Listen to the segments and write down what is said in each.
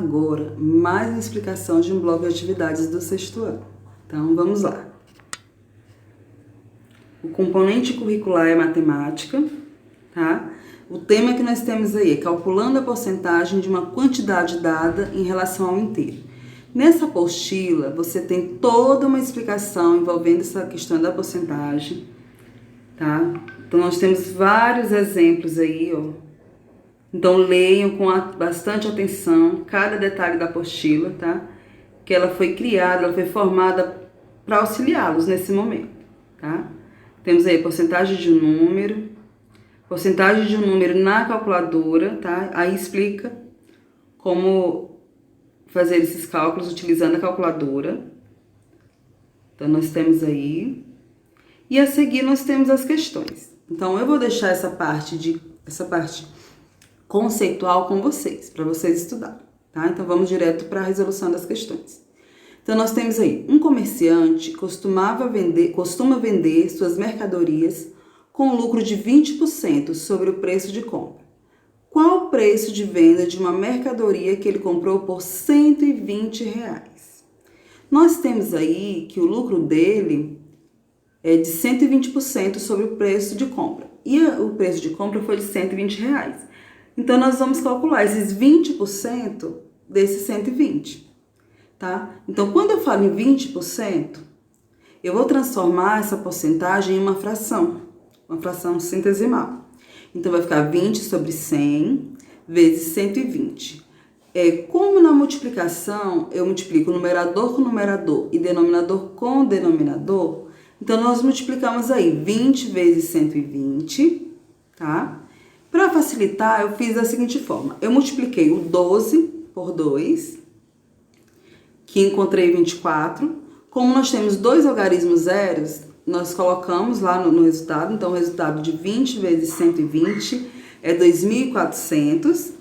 agora mais uma explicação de um bloco de atividades do sexto ano. Então, vamos lá. O componente curricular é matemática, tá? O tema que nós temos aí é calculando a porcentagem de uma quantidade dada em relação ao inteiro. Nessa apostila, você tem toda uma explicação envolvendo essa questão da porcentagem, tá? Então, nós temos vários exemplos aí, ó. Então, leiam com bastante atenção cada detalhe da apostila, tá? Que ela foi criada, ela foi formada para auxiliá-los nesse momento, tá? Temos aí porcentagem de um número na calculadora, tá? Aí explica como fazer esses cálculos utilizando a calculadora. Então, nós temos aí. E a seguir, nós temos as questões. Então, eu vou deixar essa parte conceitual com vocês, para vocês estudarem, tá? Então, vamos direto para a resolução das questões. Então, nós temos aí, um comerciante costuma vender suas mercadorias com lucro de 20% sobre o preço de compra. Qual o preço de venda de uma mercadoria que ele comprou por R$120? Nós temos aí que o lucro dele é de 120% sobre o preço de compra. E o preço de compra foi de R$120. Então, nós vamos calcular esses 20% desses 120. Tá? Então, quando eu falo em 20%, eu vou transformar essa porcentagem em uma fração centesimal. Então, vai ficar 20 sobre 100 vezes 120. Como na multiplicação, eu multiplico numerador com numerador e denominador com denominador, então, nós multiplicamos aí 20 vezes 120, tá? Para facilitar, eu fiz da seguinte forma. Eu multipliquei o 12 por 2, que encontrei 24. Como nós temos dois algarismos zeros, nós colocamos lá no resultado. Então, o resultado de 20 vezes 120 é 2.400.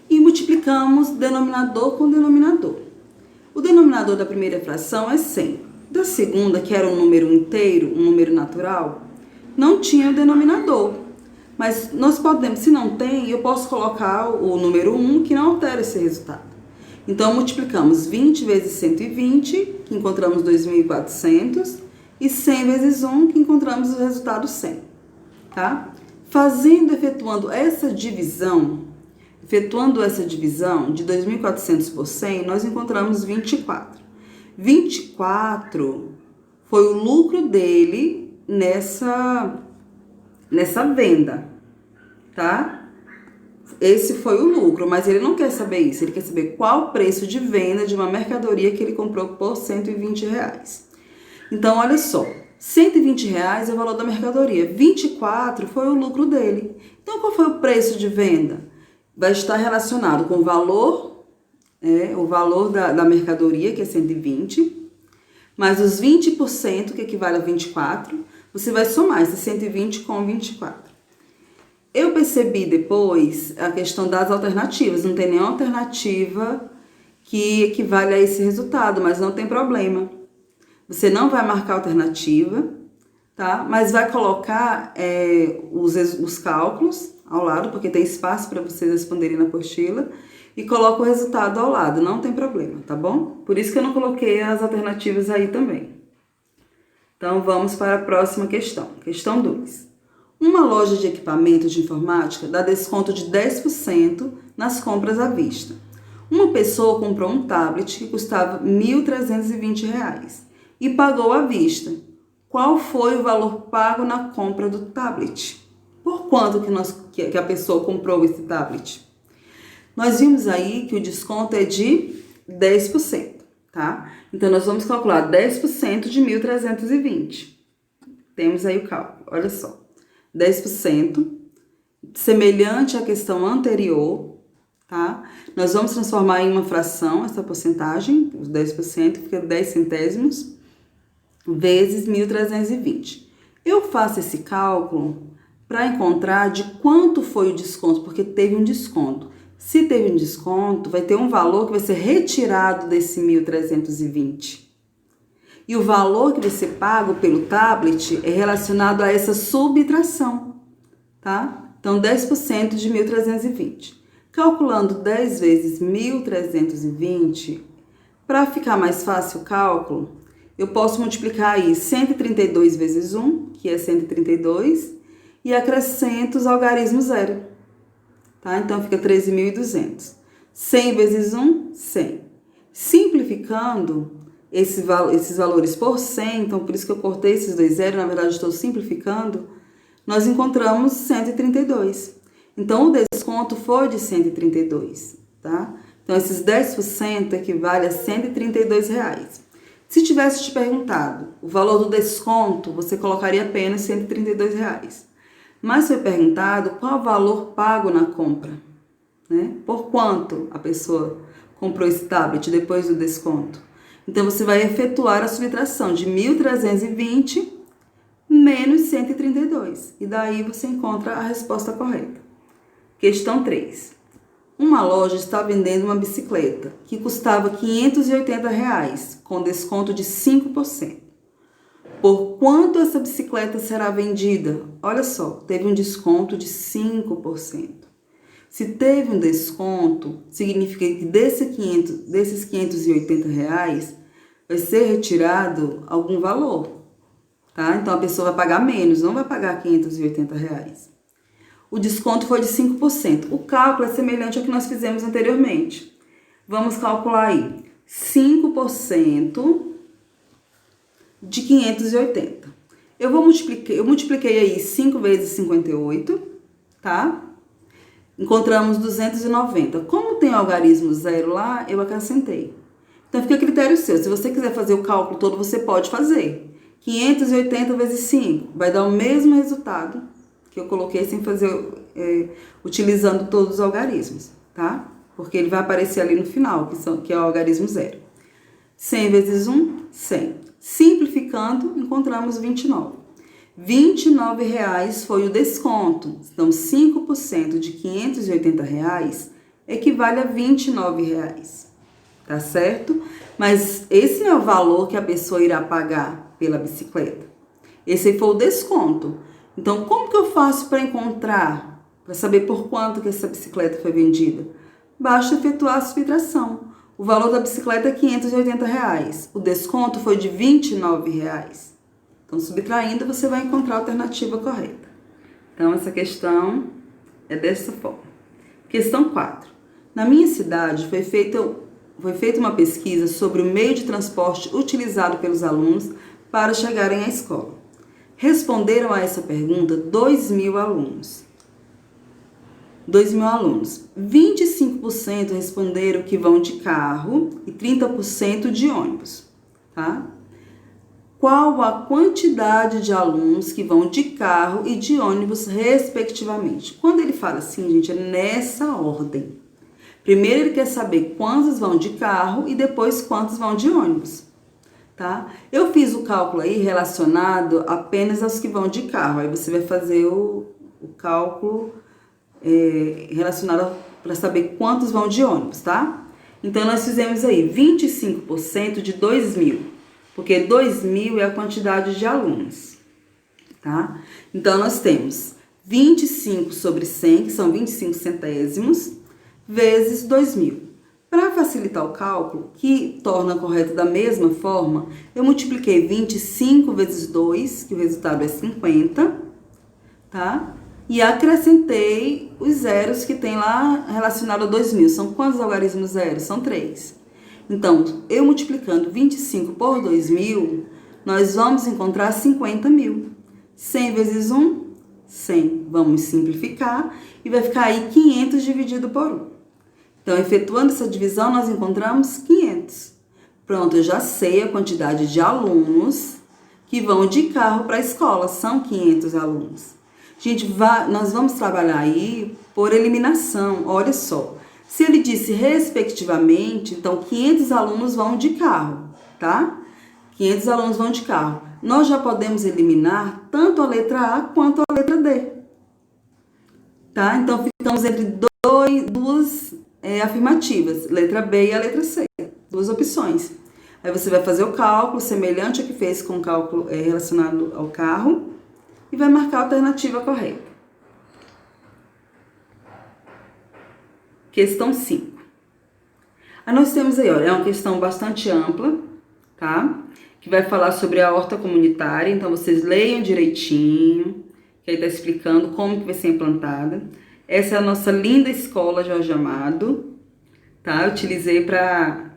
E multiplicamos denominador com denominador. O denominador da primeira fração é 100. Da segunda, que era um número inteiro, um número natural, não tinha o denominador. Mas nós podemos, se não tem, eu posso colocar o número 1, que não altera esse resultado. Então, multiplicamos 20 vezes 120, que encontramos 2.400, e 100 vezes 1, que encontramos o resultado 100, tá? Efetuando essa divisão de 2.400 por 100, nós encontramos 24. 24 foi o lucro dele nessa venda, tá? Esse foi o lucro, mas ele não quer saber isso, ele quer saber qual o preço de venda de uma mercadoria que ele comprou por R$120. Então, olha só, R$120 é o valor da mercadoria, 24 foi o lucro dele. Então, qual foi o preço de venda? Vai estar relacionado com o valor da mercadoria, que é 120, mais os 20%, que equivale a 24, você vai somar esse 120 com 24. Eu percebi depois a questão das alternativas, não tem nenhuma alternativa que equivale a esse resultado, mas não tem problema. Você não vai marcar alternativa, tá? Mas vai colocar os cálculos ao lado, porque tem espaço para vocês responderem na apostila, e coloca o resultado ao lado, não tem problema, tá bom? Por isso que eu não coloquei as alternativas aí também. Então, vamos para a próxima questão. Questão 2. Uma loja de equipamentos de informática dá desconto de 10% nas compras à vista. Uma pessoa comprou um tablet que custava R$1.320 e pagou à vista. Qual foi o valor pago na compra do tablet? Por quanto que a pessoa comprou esse tablet? Nós vimos aí que o desconto é de 10%, tá? Então, nós vamos calcular 10% de 1.320. Temos aí o cálculo, olha só. 10%, semelhante à questão anterior, tá? Nós vamos transformar em uma fração essa porcentagem, os 10%, fica 10 centésimos, vezes 1.320. Eu faço esse cálculo para encontrar de quanto foi o desconto, porque teve um desconto. Se teve um desconto, vai ter um valor que vai ser retirado desse 1.320. E o valor que vai ser pago pelo tablet é relacionado a essa subtração, tá? Então, 10% de 1.320. Calculando 10 vezes 1.320, para ficar mais fácil o cálculo, eu posso multiplicar aí 132 vezes 1, que é 132, e acrescento os algarismos zero. Tá? Então, fica 13.200. 100 vezes 1, 100. Simplificando esses valores por 100, então por isso que eu cortei esses dois zeros, na verdade estou simplificando, nós encontramos 132. Então, o desconto foi de 132, tá? Então, esses 10% equivale a R$ 132. Se tivesse te perguntado o valor do desconto, você colocaria apenas R$ 132. Mas foi perguntado qual o valor pago na compra, né? Por quanto a pessoa comprou esse tablet depois do desconto. Então, você vai efetuar a subtração de 1.320 menos 132. E daí você encontra a resposta correta. Questão 3. Uma loja está vendendo uma bicicleta que custava R$ 580, com desconto de 5%. Por quanto essa bicicleta será vendida? Olha só, teve um desconto de 5%. Se teve um desconto, significa que desses R$ 580 vai ser retirado algum valor, tá? Então, a pessoa vai pagar menos, não vai pagar R$ 580. O desconto foi de 5%. O cálculo é semelhante ao que nós fizemos anteriormente. Vamos calcular aí 5% de 580. Eu multipliquei aí 5 vezes 58, tá? Encontramos 290. Como tem o algarismo zero lá, eu acrescentei. Então, fica a critério seu. Se você quiser fazer o cálculo todo, você pode fazer. 580 vezes 5 vai dar o mesmo resultado que eu coloquei sem fazer, utilizando todos os algarismos, tá? Porque ele vai aparecer ali no final, que é o algarismo zero. 100 vezes 1, 100. Simplificando, encontramos 29. R$ 29 foi o desconto. Então, 5% de R$ 580 equivale a R$ 29. Tá certo? Mas esse não é o valor que a pessoa irá pagar pela bicicleta. Esse aí foi o desconto. Então, como que eu faço para encontrar, para saber por quanto que essa bicicleta foi vendida? Basta efetuar a subtração. O valor da bicicleta é R$ 580. O desconto foi de R$ 29. Então, subtraindo, você vai encontrar a alternativa correta. Então, essa questão é dessa forma. Questão 4. Na minha cidade, foi feita uma pesquisa sobre o meio de transporte utilizado pelos alunos para chegarem à escola. Responderam a essa pergunta 2.000 alunos. 2.000 alunos. 25% responderam que vão de carro e 30% de ônibus, tá? Qual a quantidade de alunos que vão de carro e de ônibus, respectivamente? Quando ele fala assim, gente, é nessa ordem. Primeiro ele quer saber quantos vão de carro e depois quantos vão de ônibus, tá? Eu fiz o cálculo aí relacionado apenas aos que vão de carro. Aí você vai fazer o cálculo relacionado para saber quantos vão de ônibus, tá? Então, nós fizemos aí 25% de 2.000, porque 2.000 é a quantidade de alunos, tá? Então, nós temos 25 sobre 100, que são 25 centésimos, vezes 2.000. Para facilitar o cálculo, que torna correto da mesma forma, eu multipliquei 25 vezes 2, que o resultado é 50, tá? E acrescentei os zeros que tem lá relacionado a 2.000. São quantos algarismos zeros? São 3. Então, eu multiplicando 25 por 2.000, nós vamos encontrar 50.000. 100 vezes 1, 100. Vamos simplificar e vai ficar aí 500 dividido por 1. Então, efetuando essa divisão, nós encontramos 500. Pronto, eu já sei a quantidade de alunos que vão de carro para a escola. São 500 alunos. Gente, nós vamos trabalhar aí por eliminação. Olha só. Se ele disse respectivamente, então 500 alunos vão de carro, tá? 500 alunos vão de carro. Nós já podemos eliminar tanto a letra A quanto a letra D. Tá? Então, ficamos entre duas afirmativas, letra B e a letra C. Duas opções. Aí você vai fazer o cálculo semelhante ao que fez com o cálculo relacionado ao carro e vai marcar a alternativa correta. questão 5. Aí nós temos aí, olha, é uma questão bastante ampla, tá? Que vai falar sobre a horta comunitária, então vocês leiam direitinho, que aí tá explicando como que vai ser implantada. Essa é a nossa linda escola Jorge Amado, tá? Eu utilizei para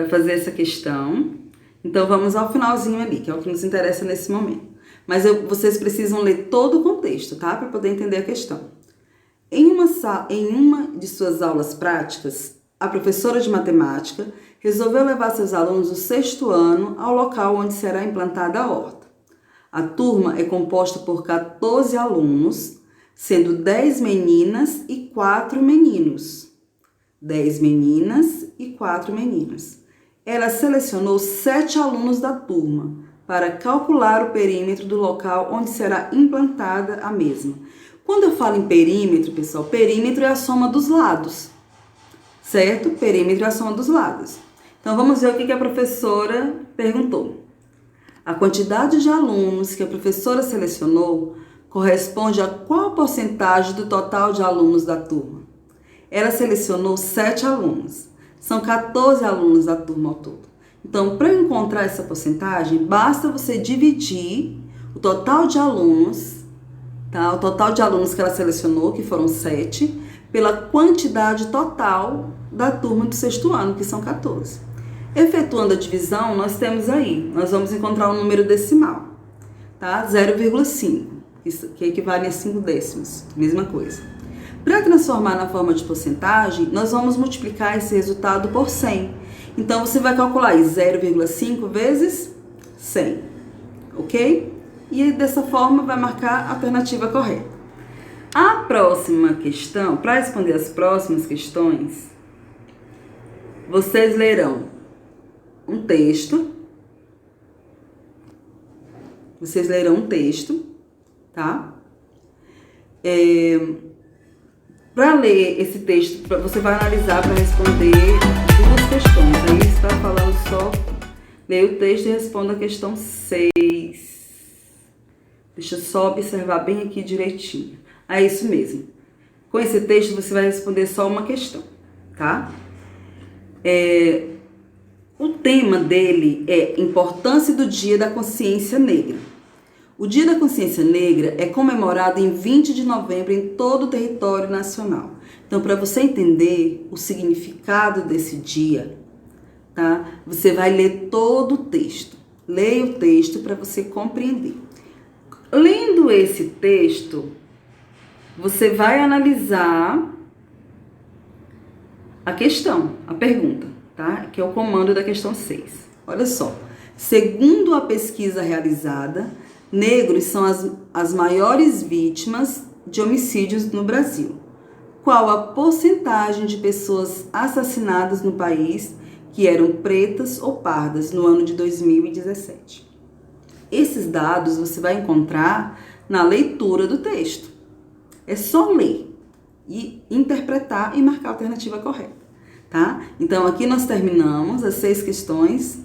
fazer essa questão. Então vamos ao finalzinho ali, que é o que nos interessa nesse momento. Mas vocês precisam ler todo o contexto, tá? Para poder entender a questão. Em uma de suas aulas práticas, a professora de matemática resolveu levar seus alunos do 6º ano ao local onde será implantada a horta. A turma é composta por 14 alunos, sendo 10 meninas e 4 meninos. 10 meninas e 4 meninos. Ela selecionou 7 alunos da turma para calcular o perímetro do local onde será implantada a mesma. Quando eu falo em perímetro, pessoal, perímetro é a soma dos lados, certo? Perímetro é a soma dos lados. Então, vamos ver o que a professora perguntou. A quantidade de alunos que a professora selecionou corresponde a qual porcentagem do total de alunos da turma? Ela selecionou 7 alunos. São 14 alunos da turma ao todo. Então, para encontrar essa porcentagem, basta você dividir o total de alunos, tá? O total de alunos que ela selecionou, que foram 7, pela quantidade total da turma do 6º ano, que são 14. Efetuando a divisão, nós temos aí, nós vamos encontrar um número decimal, tá? 0,5, que equivale a 5 décimos, mesma coisa. Para transformar na forma de porcentagem, nós vamos multiplicar esse resultado por 100. Então, você vai calcular aí 0,5 vezes 100, ok? E dessa forma vai marcar a alternativa correta. A próxima questão, para responder as próximas questões, vocês lerão um texto. Vocês lerão um texto, tá? Para ler esse texto, você vai analisar para responder 2 questões. Aí está falando só, leia o texto e responda a questão 6. Deixa eu só observar bem aqui direitinho. É isso mesmo. Com esse texto você vai responder só uma questão, tá? O tema dele é Importância do Dia da Consciência Negra. O Dia da Consciência Negra é comemorado em 20 de novembro em todo o território nacional. Então, para você entender o significado desse dia, tá? Você vai ler todo o texto. Leia o texto para você compreender. Lendo esse texto, você vai analisar a questão, a pergunta, tá? Que é o comando da questão 6. Olha só. Segundo a pesquisa realizada, negros são as maiores vítimas de homicídios no Brasil. Qual a porcentagem de pessoas assassinadas no país que eram pretas ou pardas no ano de 2017? Esses dados você vai encontrar na leitura do texto. É só ler e interpretar e marcar a alternativa correta, tá? Então, aqui nós terminamos as 6 questões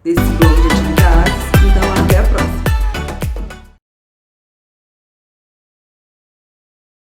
desse bloco de atividades. Então, até a próxima.